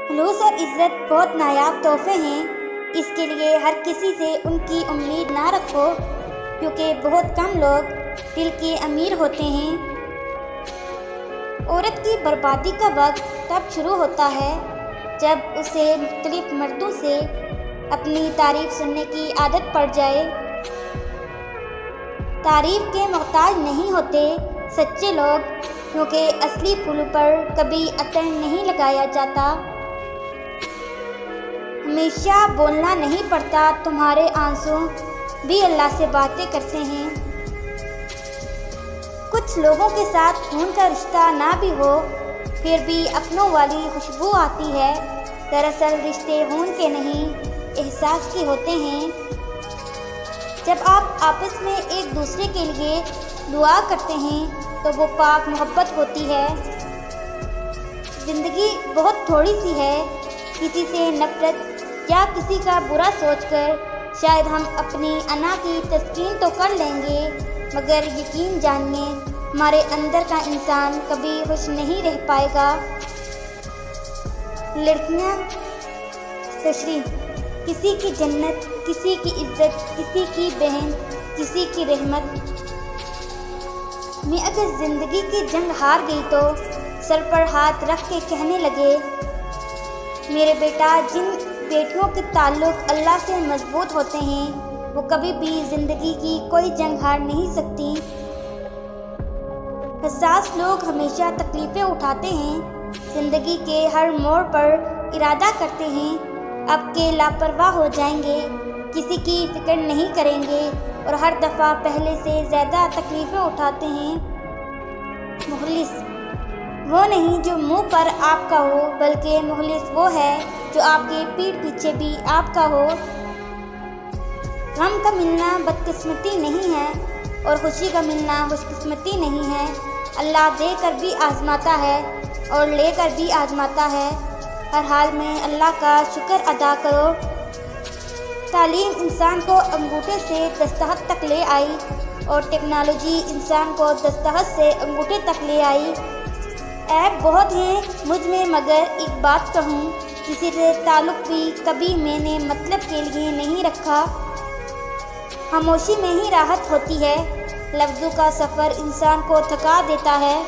Floss اور عزت بہت نایاب تحفے ہیں، اس کے لیے ہر کسی سے ان کی امید نہ رکھو، کیونکہ بہت کم لوگ دل کے امیر ہوتے ہیں۔ عورت کی بربادی کا وقت تب شروع ہوتا ہے جب اسے مختلف مردوں سے اپنی تعریف سننے کی عادت پڑ جائے۔ تعریف کے محتاج نہیں ہوتے سچے لوگ، کیونکہ اصلی پھول پر کبھی عطر نہیں لگایا جاتا۔ ہمیشہ بولنا نہیں پڑتا، تمہارے آنسو بھی اللہ سے باتیں کرتے ہیں۔ کچھ لوگوں کے ساتھ خون کا رشتہ نہ بھی ہو، پھر بھی اپنوں والی خوشبو آتی ہے۔ دراصل رشتے خون کے نہیں، احساس کے ہوتے ہیں۔ جب آپ آپس میں ایک دوسرے کے لیے دعا کرتے ہیں تو وہ پاک محبت ہوتی ہے۔ زندگی بہت تھوڑی سی ہے، کسی سے نفرت یا کسی کا برا سوچ کر شاید ہم اپنی انا کی تسکین تو کر لیں گے، مگر یقین جانیے ہمارے اندر کا انسان کبھی خوش نہیں رہ پائے گا۔ لڑکیاں تشریح: کسی کی جنت، کسی کی عزت، کسی کی بہن، کسی کی رحمت۔ میں اگر زندگی کی جنگ ہار گئی تو سر پر ہاتھ رکھ کے کہنے لگے، میرے بیٹا، جن بیٹیوں کے تعلق اللہ سے مضبوط ہوتے ہیں وہ کبھی بھی زندگی کی کوئی جنگ ہار نہیں سکتی۔ حساس لوگ ہمیشہ تکلیفیں اٹھاتے ہیں، زندگی کے ہر موڑ پر ارادہ کرتے ہیں اب کہ لاپرواہ ہو جائیں گے، کسی کی فکر نہیں کریں گے اور ہر دفعہ پہلے سے زیادہ تکلیفیں اٹھاتے ہیں۔ مخلص وہ نہیں جو منہ پر آپ کا ہو، بلکہ مخلص وہ ہے جو آپ کے پیٹھ پیچھے بھی آپ کا ہو۔ غم کا ملنا بدقسمتی نہیں ہے اور خوشی کا ملنا خوش قسمتی نہیں ہے۔ اللہ دے کر بھی آزماتا ہے اور لے کر بھی آزماتا ہے، ہر حال میں اللہ کا شکر ادا کرو۔ تعلیم انسان کو انگوٹھے سے دستخط تک لے آئی اور ٹیکنالوجی انسان کو دستخط سے انگوٹھے تک لے آئی۔ عیب بہت ہیں مجھ میں، مگر ایک بات کہوں، کسی سے تعلق بھی کبھی میں نے مطلب کے لیے نہیں رکھا۔ خاموشی میں ہی راحت ہوتی ہے، لفظوں کا سفر انسان کو تھکا دیتا ہے۔